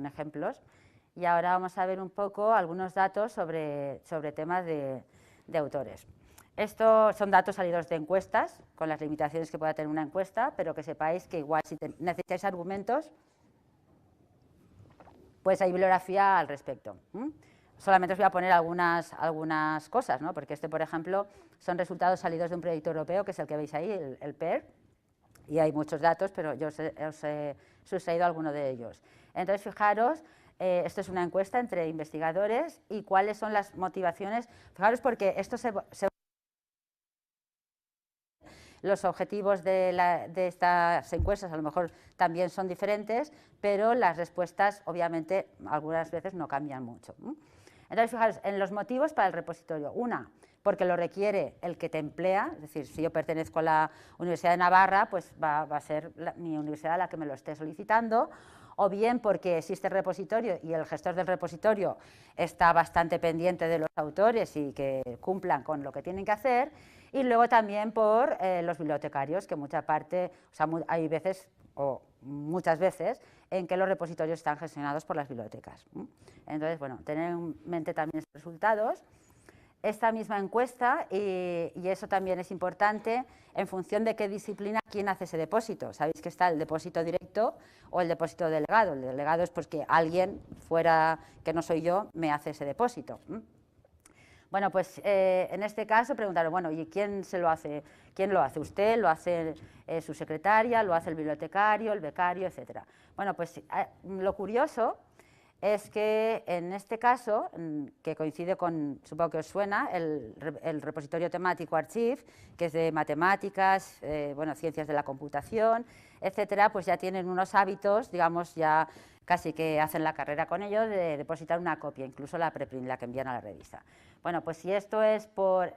ejemplos. Y ahora vamos a ver un poco algunos datos sobre temas de autores. Estos son datos salidos de encuestas, con las limitaciones que pueda tener una encuesta, pero que sepáis que igual si necesitáis argumentos, pues hay bibliografía al respecto. Solamente os voy a poner algunas cosas, ¿no? Porque por ejemplo, son resultados salidos de un proyecto europeo, que es el que veis ahí, el PER, y hay muchos datos, pero yo os he sustraído alguno de ellos. Entonces, fijaros, esto es una encuesta entre investigadores y cuáles son las motivaciones. Fijaros porque esto los objetivos de estas encuestas a lo mejor también son diferentes, pero las respuestas obviamente algunas veces no cambian mucho. Entonces, fijaros, en los motivos para el repositorio. Una, porque lo requiere el que te emplea, es decir, si yo pertenezco a la Universidad de Navarra, pues va a ser mi universidad la que me lo esté solicitando, o bien porque existe el repositorio y el gestor del repositorio está bastante pendiente de los autores y que cumplan con lo que tienen que hacer, y luego también por los bibliotecarios, que hay veces, o muchas veces, en que los repositorios están gestionados por las bibliotecas. Entonces, bueno, tener en mente también estos resultados. Esta misma encuesta, y eso también es importante, en función de qué disciplina, quién hace ese depósito. Sabéis que está el depósito directo o el depósito delegado. El delegado es pues que alguien fuera, que no soy yo, me hace ese depósito. Bueno, pues en este caso preguntaron, bueno, ¿y quién se lo hace? ¿Quién lo hace? ¿Usted? ¿Lo hace su secretaria? ¿Lo hace el bibliotecario, el becario, etcétera? Bueno, pues lo curioso es que en este caso, que coincide con, supongo que os suena, el repositorio temático Archive, que es de matemáticas, bueno, ciencias de la computación, etcétera, pues ya tienen unos hábitos, digamos, ya casi que hacen la carrera con ellos de depositar una copia, incluso la preprint, la que envían a la revista. Bueno, pues si esto es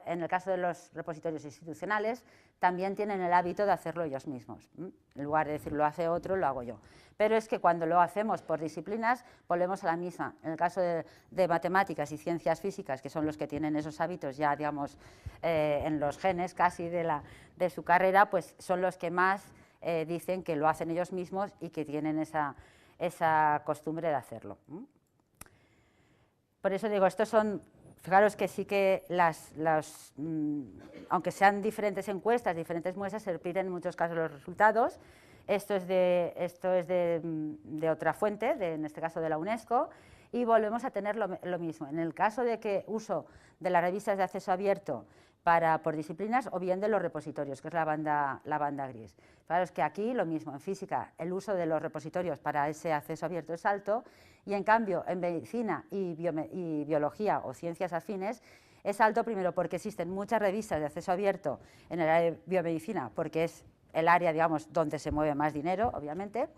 en el caso de los repositorios institucionales, también tienen el hábito de hacerlo ellos mismos. En lugar de decir lo hace otro, lo hago yo. Pero es que cuando lo hacemos por disciplinas, volvemos a la misma. En el caso de matemáticas y ciencias físicas, que son los que tienen esos hábitos ya, digamos, en los genes casi de su carrera, pues son los que más dicen que lo hacen ellos mismos y que tienen esa costumbre de hacerlo. Por eso digo, estos son, fijaros que sí que aunque sean diferentes encuestas, diferentes muestras, se repiten en muchos casos los resultados. Esto es de otra fuente, en este caso de la UNESCO, y volvemos a tener lo mismo. En el caso de que uso de las revistas de acceso abierto por disciplinas, o bien de los repositorios, que es la banda gris. Fijaros que aquí lo mismo, en física el uso de los repositorios para ese acceso abierto es alto, y en cambio en medicina y biología o ciencias afines es alto, primero porque existen muchas revistas de acceso abierto en el área de biomedicina, porque es el área, digamos, donde se mueve más dinero, obviamente,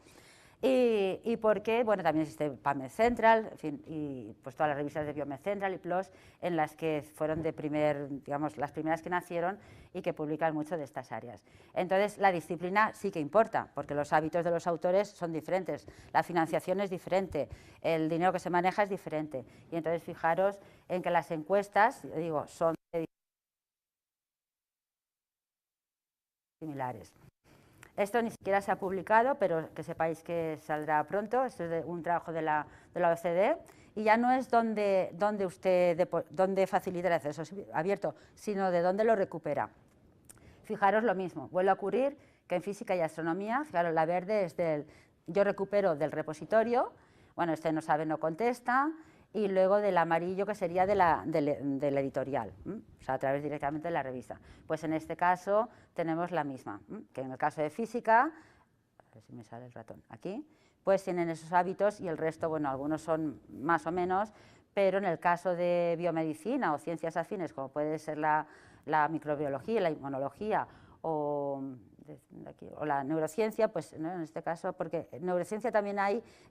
y porque, bueno, también existe PubMed Central, en fin, y pues todas las revistas de Biomed Central y PLOS, en las que fueron digamos, las primeras que nacieron y que publican mucho de estas áreas. Entonces, la disciplina sí que importa, porque los hábitos de los autores son diferentes, la financiación es diferente, el dinero que se maneja es diferente, y entonces fijaros en que las encuestas, digo, son similares. Esto ni siquiera se ha publicado, pero que sepáis que saldrá pronto. Esto es un trabajo de la OECD, y ya no es donde facilita el acceso abierto, sino de dónde lo recupera. Fijaros lo mismo, vuelve a ocurrir que en física y astronomía, fijaros, la verde es yo recupero del repositorio, bueno, este no sabe, no contesta, y luego del amarillo, que sería del editorial, o sea, a través directamente de la revista. Pues en este caso tenemos la misma, que en el caso de física, a ver si me sale el ratón, aquí, pues tienen esos hábitos, y el resto, bueno, algunos son más o menos, pero en el caso de biomedicina o ciencias afines, como puede ser la microbiología, la inmunología o la neurociencia, pues ¿no? En este caso, porque en neurociencia también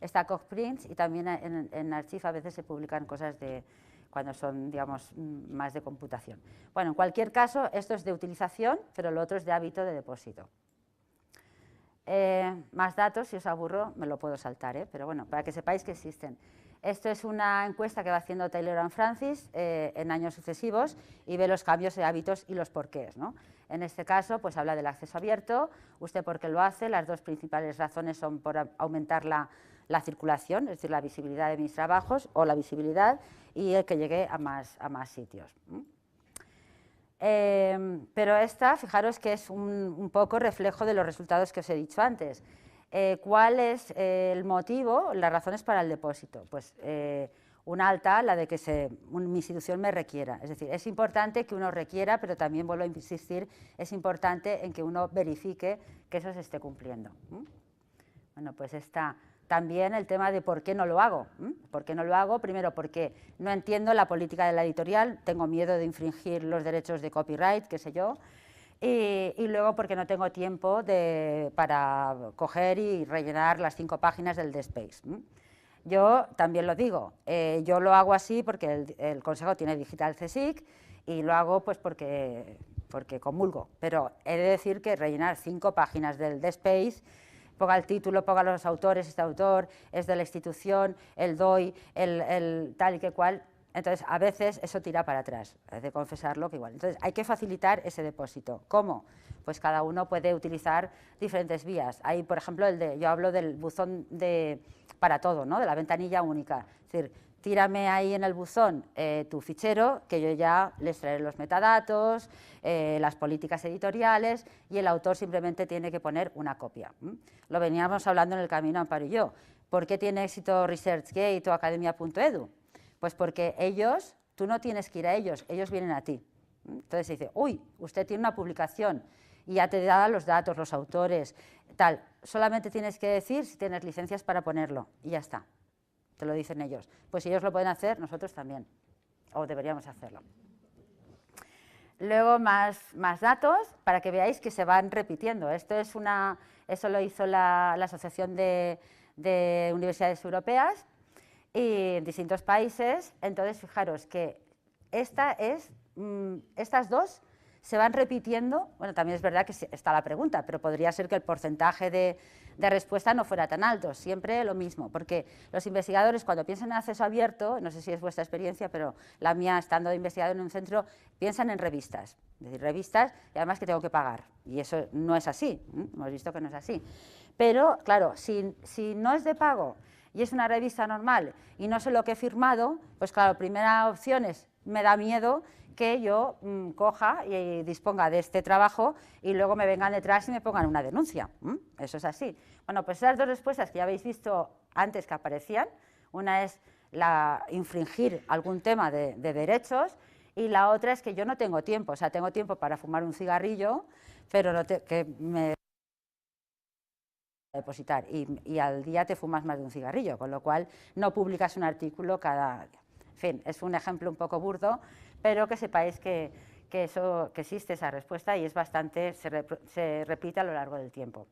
está Cogprints, y también en Archive a veces se publican cosas cuando son, digamos, más de computación. Bueno, en cualquier caso, esto es de utilización, pero lo otro es de hábito de depósito. Más datos, si os aburro, me lo puedo saltar, pero bueno, para que sepáis que existen. Esto es una encuesta que va haciendo Taylor & Francis en años sucesivos, y ve los cambios de hábitos y los porqués, ¿no? En este caso, pues habla del acceso abierto. ¿Usted por qué lo hace? Las dos principales razones son por aumentar la circulación, es decir, la visibilidad de mis trabajos o la visibilidad y el que llegue a más sitios. Pero esta, fijaros que es un poco reflejo de los resultados que os he dicho antes. ¿Cuál es el motivo, las razones para el depósito? Pues una alta, la de que mi institución me requiera. Es decir, es importante que uno requiera, pero también vuelvo a insistir, es importante en que uno verifique que eso se esté cumpliendo. Bueno, pues está también el tema de por qué no lo hago. ¿Por qué no lo hago? Primero, porque no entiendo la política de la editorial, tengo miedo de infringir los derechos de copyright, qué sé yo, y luego porque no tengo tiempo para coger y rellenar las 5 páginas del DSpace. Yo también lo digo, yo lo hago así porque el Consejo tiene Digital CSIC y lo hago pues porque comulgo, pero he de decir que rellenar 5 páginas del DSpace, ponga el título, ponga los autores, este autor es de la institución, el DOI, el tal y que cual. Entonces, a veces eso tira para atrás, es de confesarlo que igual. Entonces, hay que facilitar ese depósito. ¿Cómo? Pues cada uno puede utilizar diferentes vías. Hay, por ejemplo, yo hablo del buzón para todo, ¿no? De la ventanilla única. Es decir, tírame ahí en el buzón tu fichero, que yo ya les traeré los metadatos, las políticas editoriales, y el autor simplemente tiene que poner una copia. Lo veníamos hablando en el camino, Amparo y yo. ¿Por qué tiene éxito ResearchGate o Academia.edu? Pues porque tú no tienes que ir a ellos vienen a ti. Entonces dice, uy, usted tiene una publicación y ya te da los datos, los autores, tal. Solamente tienes que decir si tienes licencias para ponerlo y ya está. Te lo dicen ellos. Pues si ellos lo pueden hacer, nosotros también, o deberíamos hacerlo. Luego más datos para que veáis que se van repitiendo. Eso lo hizo la Asociación de Universidades Europeas y en distintos países. Entonces, fijaros que estas dos se van repitiendo. Bueno, también es verdad que está la pregunta, pero podría ser que el porcentaje de respuesta no fuera tan alto, siempre lo mismo, porque los investigadores cuando piensan en acceso abierto, no sé si es vuestra experiencia, pero la mía, estando de investigador en un centro, piensan en revistas, es decir, revistas y además que tengo que pagar, y eso no es así, hemos visto que no es así. Pero, claro, si no es de pago y es una revista normal y no sé lo que he firmado, pues claro, primera opción es, me da miedo que yo coja y disponga de este trabajo y luego me vengan detrás y me pongan una denuncia. Eso es así. Bueno, pues esas dos respuestas que ya habéis visto antes que aparecían, una es infringir algún tema de derechos y la otra es que yo no tengo tiempo, o sea, tengo tiempo para fumar un cigarrillo, pero que me depositar y al día te fumas más de un cigarrillo, con lo cual no publicas un artículo cada... En fin, es un ejemplo un poco burdo, pero que sepáis que existe esa respuesta y es bastante, se repite a lo largo del tiempo.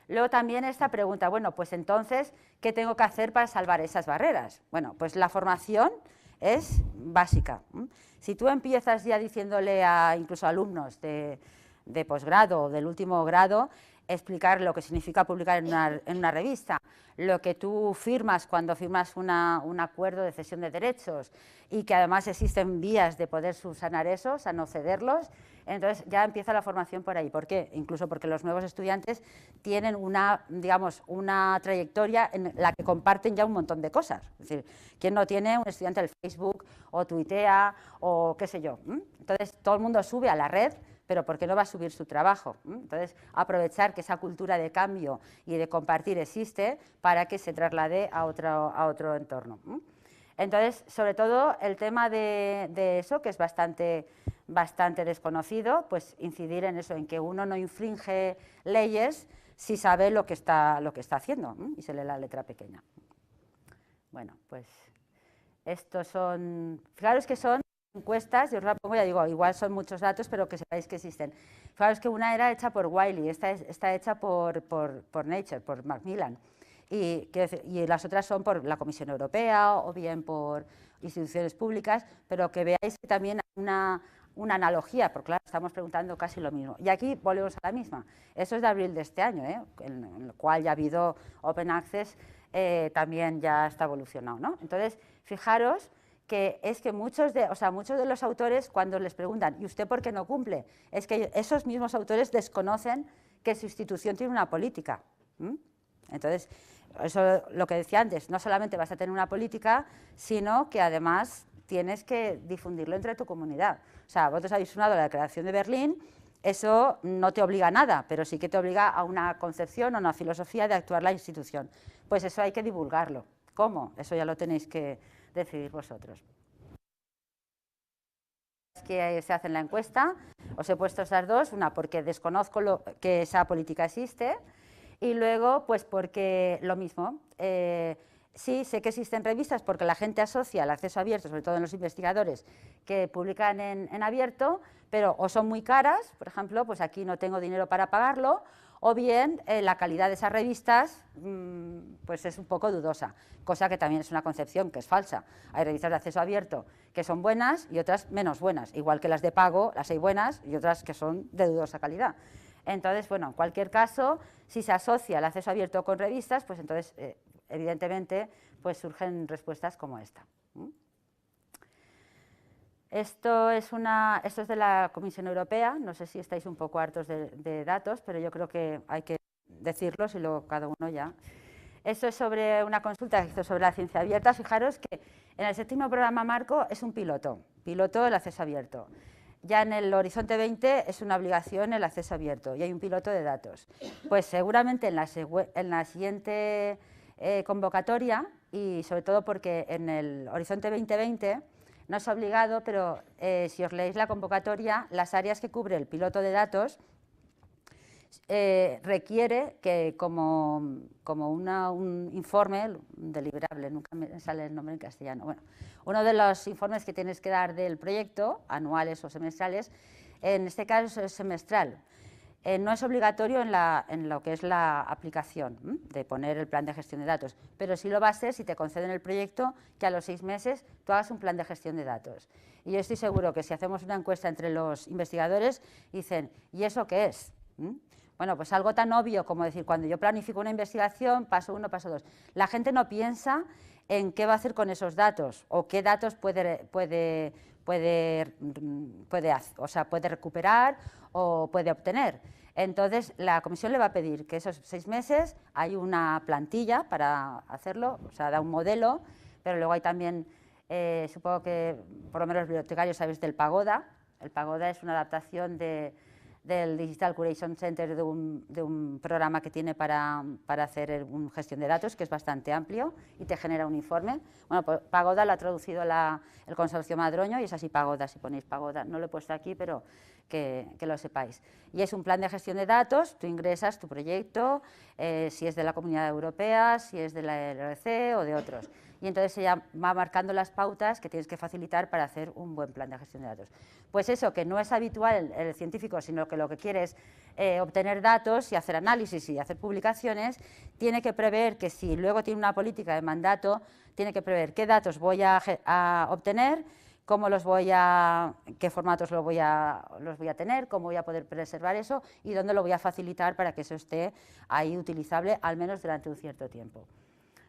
Luego también esta pregunta, bueno, pues entonces, ¿qué tengo que hacer para salvar esas barreras? Bueno, pues la formación es básica. Si tú empiezas ya diciéndole incluso a alumnos de posgrado o del último grado, explicar lo que significa publicar en una revista, lo que tú firmas cuando firmas un acuerdo de cesión de derechos y que además existen vías de poder subsanar eso, o sea, no cederlos, entonces ya empieza la formación por ahí. ¿Por qué? Incluso porque los nuevos estudiantes tienen una trayectoria en la que comparten ya un montón de cosas. Es decir, ¿quién no tiene un estudiante del Facebook o tuitea o qué sé yo? Entonces todo el mundo sube a la red, pero ¿por qué no va a subir su trabajo? Entonces, aprovechar que esa cultura de cambio y de compartir existe para que se traslade a otro entorno. Entonces, sobre todo, el tema de eso, que es bastante desconocido, pues incidir en eso, en que uno no infringe leyes si sabe lo que está haciendo y se lee la letra pequeña. Bueno, pues estos son, fijaros que son encuestas, yo os la pongo, ya digo, igual son muchos datos, pero que sepáis que existen. Fijaros que una era hecha por Wiley, esta está hecha por Nature, por Macmillan, y las otras son por la Comisión Europea o bien por instituciones públicas, pero que veáis que también hay una analogía, porque claro, estamos preguntando casi lo mismo. Y aquí volvemos a la misma. Eso es de abril de este año, en el cual ya ha habido Open Access, también ya está evolucionado, ¿no? Entonces, fijaros que es que muchos de los autores, cuando les preguntan, ¿y usted por qué no cumple?, es que esos mismos autores desconocen que su institución tiene una política. Entonces, eso lo que decía antes, no solamente vas a tener una política, sino que además tienes que difundirlo entre tu comunidad. O sea, vosotros habéis sonado la Declaración de Berlín, eso no te obliga a nada, pero sí que te obliga a una concepción o una filosofía de actuar la institución. Pues eso hay que divulgarlo. ¿Cómo? Eso ya lo tenéis que decidir vosotros. Que se hace en la encuesta, os he puesto esas dos, una porque desconozco que esa política existe, y luego pues porque lo mismo, sí sé que existen revistas porque la gente asocia el acceso abierto, sobre todo en los investigadores que publican en abierto, pero o son muy caras, por ejemplo, pues aquí no tengo dinero para pagarlo, o bien la calidad de esas revistas pues es un poco dudosa, cosa que también es una concepción que es falsa. Hay revistas de acceso abierto que son buenas y otras menos buenas, igual que las de pago, las hay buenas y otras que son de dudosa calidad. Entonces, bueno, en cualquier caso, si se asocia el acceso abierto con revistas, pues entonces, evidentemente, pues surgen respuestas como esta. Esto es de la Comisión Europea, no sé si estáis un poco hartos de datos, pero yo creo que hay que decirlos y luego cada uno ya. Esto es sobre una consulta que hizo sobre la ciencia abierta. Fijaros que en el 7º programa marco es un piloto del acceso abierto. Ya en el Horizonte 20 es una obligación el acceso abierto y hay un piloto de datos. Pues seguramente en la siguiente convocatoria, y sobre todo porque en el Horizonte 2020 no es obligado, pero si os leéis la convocatoria, las áreas que cubre el piloto de datos requiere que como un informe deliberable, nunca me sale el nombre en castellano, bueno, uno de los informes que tienes que dar del proyecto, anuales o semestrales, en este caso es semestral. No es obligatorio en lo que es la aplicación de poner el plan de gestión de datos, pero sí lo va a ser si te conceden el proyecto que a los 6 meses tú hagas un plan de gestión de datos. Y yo estoy seguro que si hacemos una encuesta entre los investigadores, dicen, ¿y eso qué es? Bueno, pues algo tan obvio como decir, cuando yo planifico una investigación, paso 1, paso 2. La gente no piensa en qué va a hacer con esos datos o qué datos puede recuperar o puede obtener. Entonces, la comisión le va a pedir que esos 6 meses hay una plantilla para hacerlo, o sea, da un modelo, pero luego hay también, supongo que por lo menos los bibliotecarios sabéis del Pagoda. El Pagoda es una adaptación del Digital Curation Center, de un programa que tiene para hacer una gestión de datos, que es bastante amplio y te genera un informe. Bueno, pues Pagoda lo ha traducido el consorcio Madroño y es así Pagoda, si ponéis Pagoda. No lo he puesto aquí, pero que lo sepáis. Y es un plan de gestión de datos, tú ingresas tu proyecto, si es de la Comunidad Europea, si es de la LRC o de otros. Y entonces ella va marcando las pautas que tienes que facilitar para hacer un buen plan de gestión de datos. Pues eso, que no es habitual en el científico, sino que lo que quiere es obtener datos y hacer análisis y hacer publicaciones, tiene que prever que si luego tiene una política de mandato, tiene que prever qué datos voy a obtener, cómo qué formatos los voy a tener, cómo voy a poder preservar eso y dónde lo voy a facilitar para que eso esté ahí utilizable, al menos durante un cierto tiempo.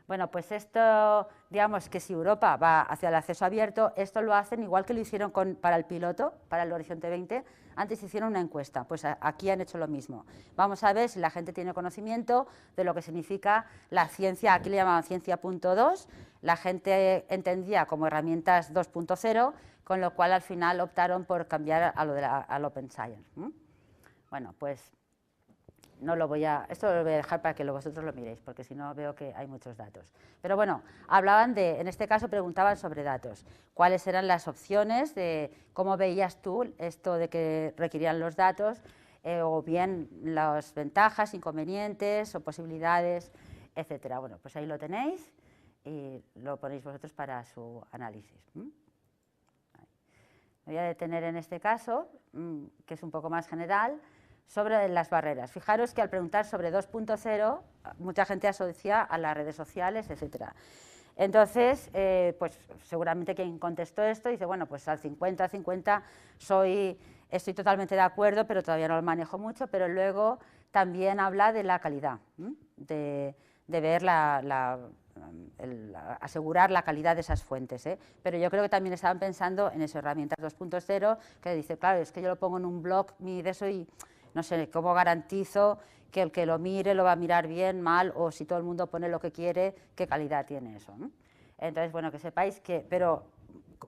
Bueno, pues esto, digamos que si Europa va hacia el acceso abierto, esto lo hacen igual que lo hicieron para el piloto, para el Horizonte 20, antes hicieron una encuesta, pues aquí han hecho lo mismo. Vamos a ver si la gente tiene conocimiento de lo que significa la ciencia, aquí le llamaban ciencia punto 2, la gente entendía como herramientas 2.0, con lo cual al final optaron por cambiar al Open Science. Bueno, pues esto lo voy a dejar para que vosotros lo miréis, porque si no veo que hay muchos datos. Pero bueno, en este caso preguntaban sobre datos, cuáles eran las opciones, de cómo veías tú esto de que requerían los datos, o bien las ventajas, inconvenientes o posibilidades, etcétera. Bueno, pues ahí lo tenéis y lo ponéis vosotros para su análisis. Me voy a detener en este caso, que es un poco más general, sobre las barreras. Fijaros que al preguntar sobre 2.0, mucha gente asocia a las redes sociales, etcétera. Entonces, pues seguramente quien contestó esto dice, bueno, pues al 50-50 estoy totalmente de acuerdo, pero todavía no lo manejo mucho, pero luego también habla de la calidad, de ver asegurar la calidad de esas fuentes, ¿eh? Pero yo creo que también estaban pensando en esas herramientas 2.0, que dice, claro, es que yo lo pongo en un blog de eso y no sé, ¿cómo garantizo que el que lo mire lo va a mirar bien, mal, o si todo el mundo pone lo que quiere, qué calidad tiene eso, ¿no? Entonces, bueno, que sepáis que, pero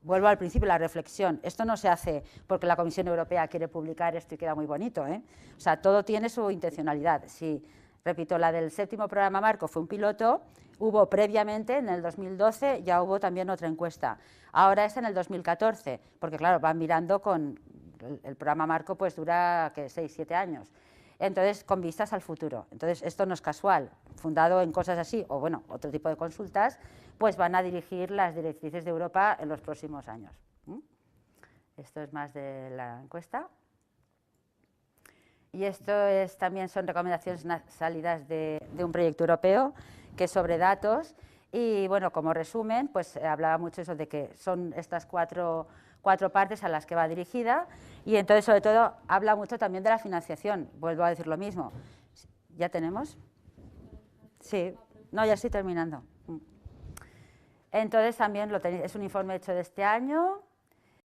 vuelvo al principio, la reflexión, esto no se hace porque la Comisión Europea quiere publicar esto y queda muy bonito, ¿eh? O sea, todo tiene su intencionalidad. Si, repito, la del 7º programa marco fue un piloto, hubo previamente, en el 2012, ya hubo también otra encuesta. Ahora es en el 2014, porque claro, van mirando con, el programa marco pues dura, ¿qué? 6, 7 años. Entonces, con vistas al futuro. Entonces, esto no es casual, fundado en cosas así, o bueno, otro tipo de consultas, pues van a dirigir las directrices de Europa en los próximos años. Esto es más de la encuesta. Y esto también son recomendaciones salidas de un proyecto europeo que es sobre datos. Y bueno, como resumen, pues hablaba mucho eso de que son estas cuatro partes a las que va dirigida, y entonces sobre todo habla mucho también de la financiación. Vuelvo a decir lo mismo. ¿Ya tenemos? Sí, no, ya estoy terminando. Entonces también lo tenéis, es un informe hecho de este año,